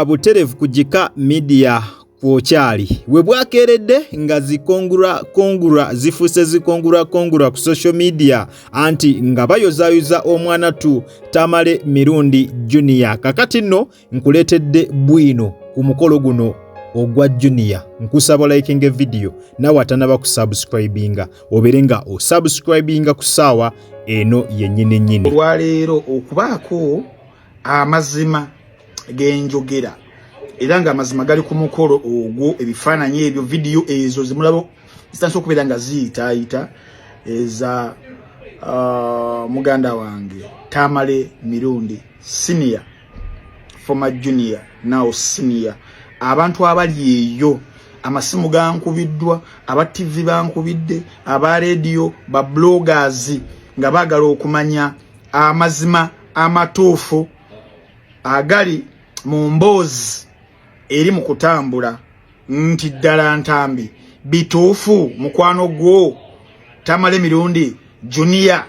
buterevu kujika media kwokyali webwakeredde nga zikongura zifuse zikongura ku social media anti nga bayozayoza omwana tu Tamale Mirundi Junior. Kakati nno nkuletedde bwino ku mukolo guno ogwa Junior. Nkusaba likinge video nawe atanaba ku subscribinga oberenga o subscribinga kusawa eno yennyini nnyini. Olwaleero okubaako amazima genjogera era nga amazima gali ku mukolo ogwo ebifaananyi ebyo video ezo zimulabo zitanso okubeera nga ziyitaayita eza muganda wange Tamale Mirundi senior former junior now senior. Abantu abali eyo amasimu gankubiddwa, aba TV bankubidde, aba radio, ba bloggers nga bagala okumanya amazima amatuufu agali mu mboozi eri mu kutambula nti ddala ntambi bituufu mukwano gwo Tamale Mirundi Junior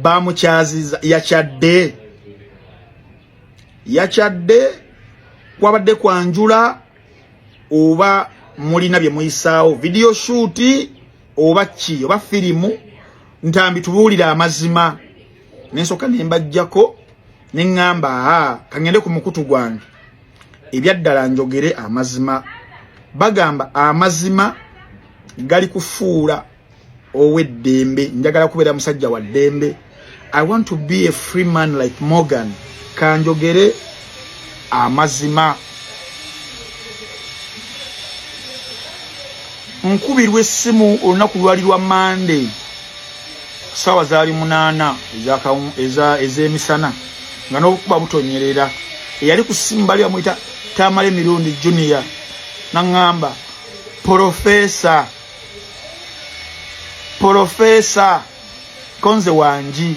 bamukyaziza yachadde kwabadde kwanjula oba mulina bye muyisaawo video shoot oba ki oba firimu ntambi tubuulira amazima nensoka nembajjako nengamba kangende ku mukutu gwange ebyaddala njogere amazima. Bagamba amazima gali kufuula ow'eddembe, njagala kubeera musajja wa ddembe. I want to be a free man like Morgan. Kanjogere amazima. Nkubirwa essimu olunaku lwali lwa Monday sawa zaali 8 ez'emisana nga n'obukuba butonyerera. Eyali ku ssimu bali bamuyita Tamale Mirundi Junior nangamba Profesa konze wanji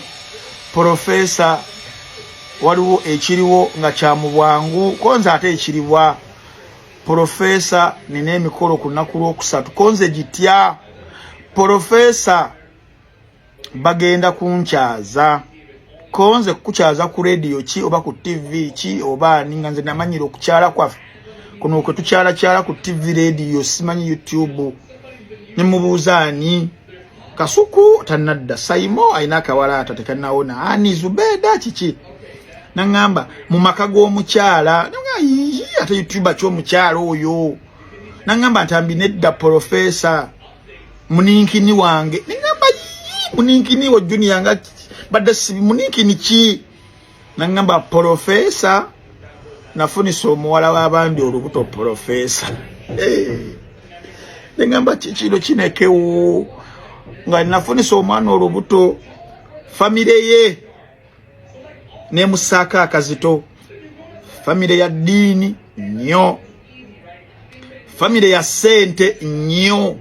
Profesa waliwo ekiriwo nga kya mu bwangu konze ate ekiribwa Profesa nina emikolo ku lunaku lwokusatu konze gitya Profesa bagenda kunkyaza konze kukyaza ku radio ki oba ku TV ki oba ninga nze namanyira okukyala kwaffe kuno kwe tukyala ku TV radio simanyi YouTube nemubuuzaani Kasuku tanadda Saimo aina akawala tatekanaona ani Zubeda kiki nangamba mu maka g'omukyala ate YouTuber ky'omukyala oyo nangamba ntambi nedda Profesa muninkini wange nangamba muninkini wa Junior nga badde sibi muninkini ki nangamba Profesa nafunisa omuwala w'abandi olubuto Profesa nangamba kikiro kinekewo nga nafunisa omwana olubuto famire ye ne musaka akazito famire ya dini nnyo famire ya sente nnyo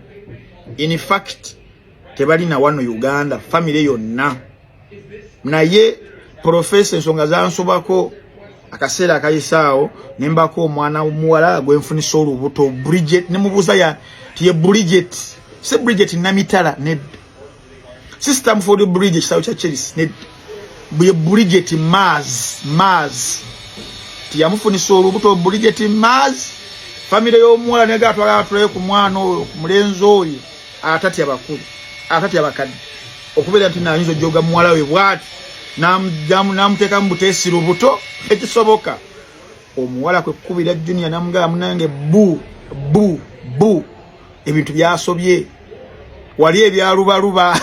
in fact tebali na wano Uganda famire yonna naye Profesa ensonga zansobako akaseera akayisaawo nembako omwana omuwala gwenfunisa olubuto Bridget nemubuuza ya tiye Bridget se Bridget namitala ned system for the Bridget sawo kya Chelsea ned buye Bridget Maz tiyamufunisa olubuto Bridget Maz famire y'omuwala negatwala atulaye ku mwana oyo ku mulenzi oyo atati abakulu atati abakadde okubeera nti nayinza joga muwala we bwati namuteeka mu buteesi lubuto ekisoboka omuwala kwe kukubira Junior namugamba munange bu ebintu byasobye wali ebyalubaluba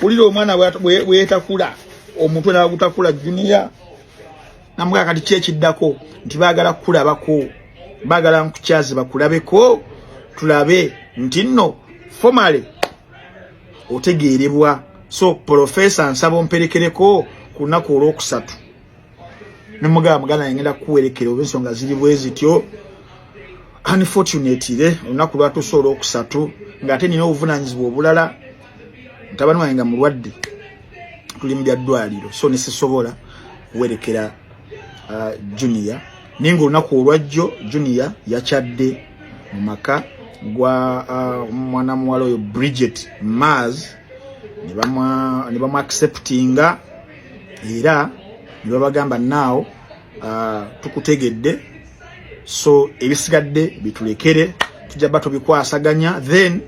ulira omwana bweyetakula omutwe nagutakula Junior namugamba kati kyekiddako nti baagala kukulabako baagala nkukyazi bakulabeko tulabe nti nno formally otegeerebwa. So Profesa nsaba omperekereko ku lunaku olwokusatu nemugamba muganda ngenda kuwerekera oba ensonga ziri bwe zityo. Unfortunately olunaku lwatuuse olwokusatu ng'ate nina obuvunanyizibwa obulala mutabani wange nga mulwadde tuli mu byaddwaliro so nesisobola kuwerekera Junior naye ng'olunaku olwajjo Junior yakyadde mu maka gwa mwana muwala oyo Bridget Maz ne bamu acceptinga era ne babagamba now tukutegedde so ebisigadde bitulekere tujja bato bikwasaganya then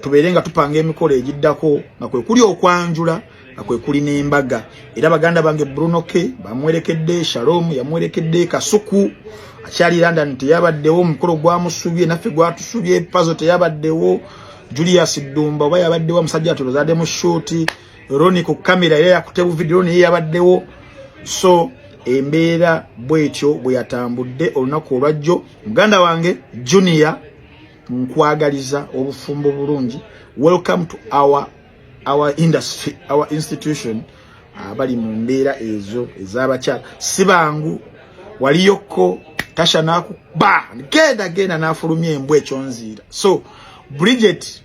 tuberenga tupanga emikolo egiddako nga kwe kuli okwanjula nga kwe kuli n'embaga era baganda bange Bruno K bamwerekedde Shalom yamwerekedde Kasuku akyali London teyabaddewo omukolo gwamusubye naffe gwatusubye Pazo teyabaddewo Julius Dumba oba yabaddewo musajja tulozadde mu shoot Roni ku kamera era yakutebu video ne yabaddewo so embeera bwetyo bwe yatambudde olunaku olwajjo muganda wange Junior nkwagaliza obufumbo bulungi welcome to our industry our institution abali mu mbeera ezo ez'abakyala sibangu waliyoko tasha naku ba genda nafulumye embwe ekyonzira so Bridget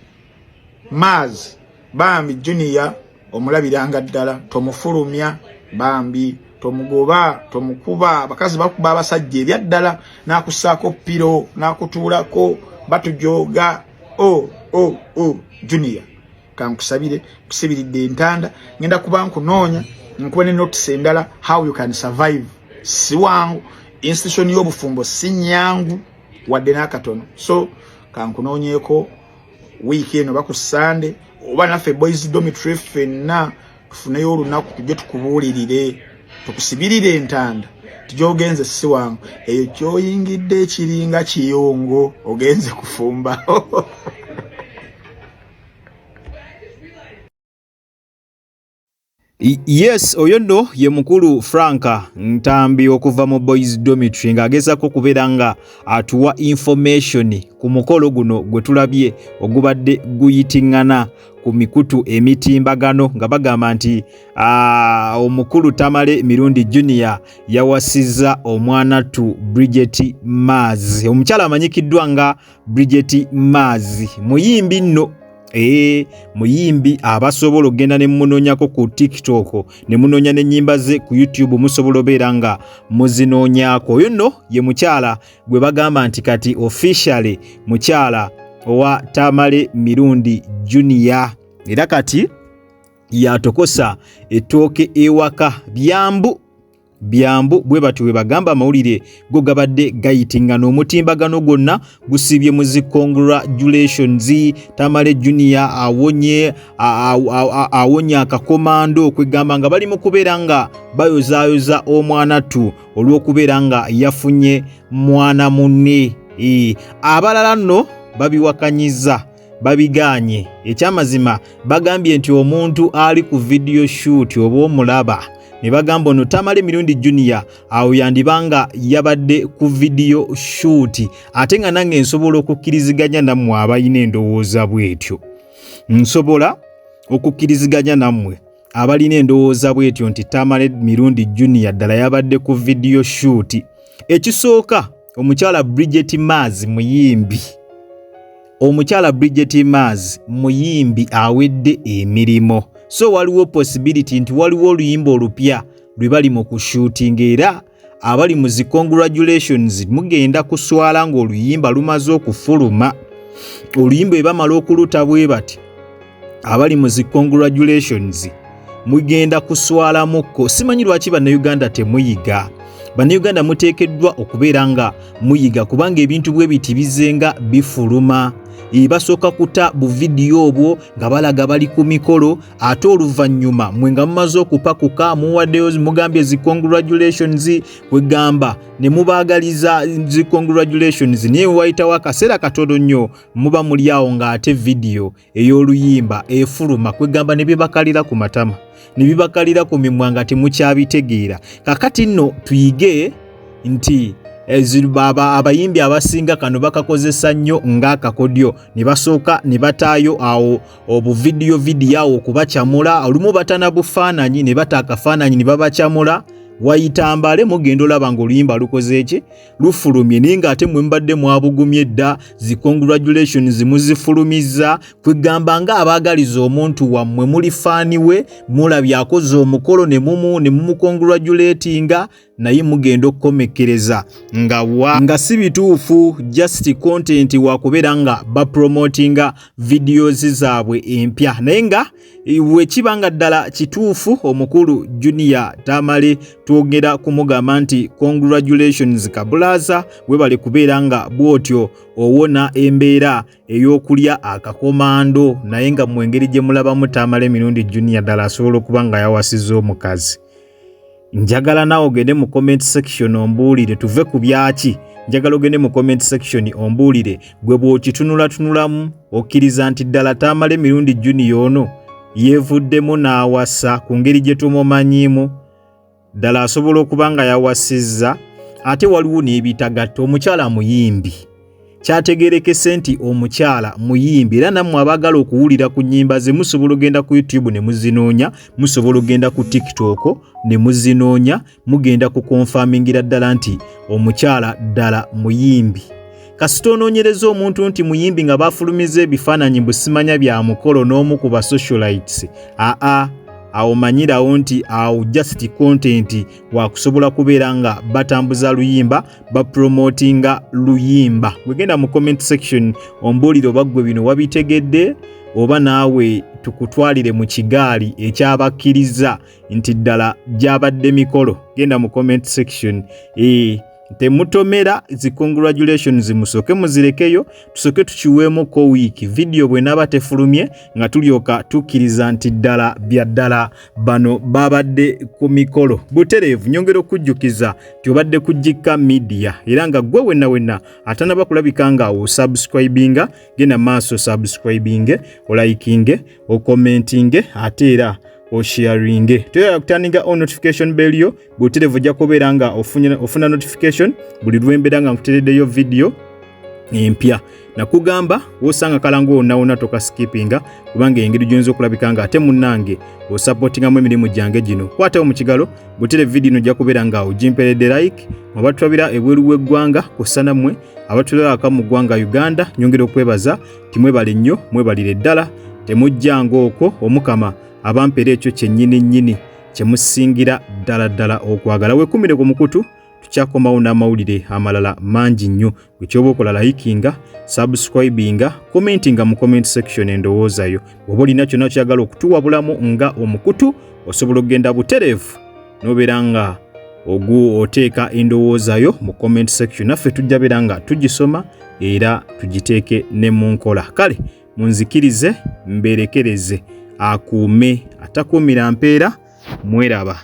Maz Bambi Junior omulabiranga ddala tomufulumya Bambi tomugoba tomukuba abakazi bakuba abasajja ebyaddala nakusaako piro nakutuulako batujoga Junior kankusabire kusibiridde entanda ngenda kuba nkunoonya nkuba ne notice endala how you can survive siwangu institution y'obufumbo sinyangu wadde n'akatono so kankunoonyeko wiiki eno baku Sunday oba naffe boys dormitory ffenna tufuneyo olunaku tujje tukubuulirire tukusibirire entanda tujogenze siwangu eyo kyoyingidde ekiringa kiyongo ogenze kufumba Yes, oyo nno ye mukulu Franka Ntambi okuva mu boys dormitory ng'agezaako kubeera nga atuwa information ku mukolo guno gwe tulabye ogubadde guyitiŋŋana ku mikutu emitimbagano nga bagamba nti omukulu Tamale mirundi Junior yawasizza omwanatu Bridget Maz omukyala amanyikiddwa nga Bridget Maz muyimbi nno muyimbi abasobola okgenda ne munonyako ku TikTok ne munonya n'ennyimba ze ku YouTube musobola obeera nga muzinoonyako oyo nno ye mukyala gwe bagamba nti kati officially mukyala owa Tamale mirundi Junior era kati yatokosa ettooke ewaka byambu bwe batyo bwe bagamba amawulire go gabadde gayitingana omutimbagano gwonna gusibye mu zi congratulations Tamale Junior awonye akakomando okwegamba nga bali mu kubeera nga bayozaayoza omwanatu olw'okubeera nga yafunye mwana munne abalala nno babiwakanyiza babiganye ekyamazima bagambye nti omuntu ali ku video shoot oba omulaba ne bagamba ono Tamale mirundi Junior awo yandibanga yabadde ku video shoot ate nga nange nsobola okukkiriziganya nammwe abalina endowooza bwetyo nsobola okukkiriziganya nammwe abalina endowooza bwetyo nti Tamale mirundi Junior ddala yabadde ku video shoot ekisooka omukyala Bridget Maz muyimbi awedde emirimo so waliwo possibility nti waliwo oluyimba olupya lwe bali mu kushooting era abali mu zi congratulations mugenda kuswala ng'oluyimba lumaze okufuluma oluyimba ebamala okuluta bwe bati abali mu zi congratulations mugenda kuswalamukko simanyi lwaki bannayuganda temuyiga bannayuganda muteekeddwa okubeera nga muyiga kubanga ebintu bwe biti bizenga bifuluma basooka kuta bu video obwo nga balaga bali ku mikolo ate oluvannyuma mwe nga mumaze okupakuka muwaddeyo mugambye zi congratulations kwegamba ne mubaagaliza zi congratulations naye wayitawo akaseera katono nnyo muba muli awo ng'ate video ey'oluyimba efuluma kwegamba ne bibakalira ku matama ne bibakalira ku mimwa nga temukyabitegeera kakati nno tuyige nti abayimbi abasinga kano bakakozesa nnyo ng'akakodyo ne basooka ne bataayo awo obuvidiyo awo okubakyamula olumu batana bufaananyi ne bata akafaananyi ne babakyamula wayitambale mugenda olaba ng'oluyimba lukoze eki lufulumye naye ng'ate mwe mbadde mwabugumye dda zi congratulations muzifulumiza kwegamba nga abaagaliza omuntu wammwe muli faani we mulabye akoze omukolo ne mumukongratulatinga naye mugenda okukomekkereza nga si bituufu just content wakubeera nga bapromotinga videos zaabwe empya naye nga we kibanga ddala kituufu omukulu Junior Tamale twogera kumugamba nti congratulations kabulaza webale kubeera nga bwotyo owona embeera ey'okulya akakomando naye nga mu ngeri gye mulabamu Tamale mirundi Junior ddala asobola okuba nga yawasizza omukazi. Njagala nawe ogende mu comment section ombuulire tuve ku byaki. Njagala ogende mu comment section ombuulire gwe bw'okitunulatunulamu okkiriza nti ddala Tamale mirundi Junior ono yeevuddemu n'awasa ku ngeri gye tumumanyiimu ddala asobola okuba nga yawasizza. Ate waliwo n'ebitagatta omukyala muyimbi. Kyategeerekese nti omukyala muyimbi era nammwe abaagala okuwulira ku nnyimba ze musobola ogenda ku YouTube ne muzinoonya, musobola ogenda ku TikTok ne muzinoonya, mugenda ku confirmingira ddala nti omukyala ddala muyimbi. Kasita onoonyereza omuntu nti muyimbi nga bafulumiza ebifaananyi busimanya bya mukolo n'omu ku ba socialites, awo manyirawo nti awo just content wakusobola kubeera nga batambuza luyimba bapromotinga luyimba. Wegenda mu comment section ombuulire oba gwe bino wabitegedde oba naawe tukutwalire mu kigaali ekyabakkiriza nti ddala gyabadde mikolo. Genda mu comment section temutomera zi congratulations musoke muzirekeyo tusoke tukiweemo ko week video bwe naba tefulumye nga tulyoka tukkiriza nti ddala bya ddala bano babadde ku mikolo. Butereevu nyongera okujjukiza tobadde kujjika media era nga gwe wenna atanaba kulabika nga osubscribinga genda maaso subscribinge olikinge okommentinge ate era osharinge toya kutaninga on notification bell yo buterevu jja kubeera nga ofuna notification buli lwembeera nga nkutereddeyo video empya. Nakugamba wosanga kalango wonna toka skippinga kubanga engeri gyonzo okulabika nga ate munnange osupportingamu emirimu gyange gino. Kwatawo mu kigalo butere video ino jja kubeera nga ogimperedde like mubatulabira ebweru w'eggwanga kusana mmwe abatulabaka mu ggwanga Uganda nyongera okwebaza timwebale nnyo mwebalire ddala temujjanga okwo omukama abampera ekyo kyennyini kyemusingira ddala okwagala. Wekumire ku mukutu tukyakomawo n'amawulire amalala mangi nnyo. Ekyoba okola likinga subscribinga commentinga mu comment section endowoozayo. Bw'oba olina kyonna kyagala okutuwabulamu nga omukutu osobola okugenda butereevu n'obeera nga oteeka endowoozayo mu comment section naffe tujja beera nga tugisoma era tugiteeke ne mu nkola. Kale munzikirize mberekereze akuume atakuumira mpeera mweraba.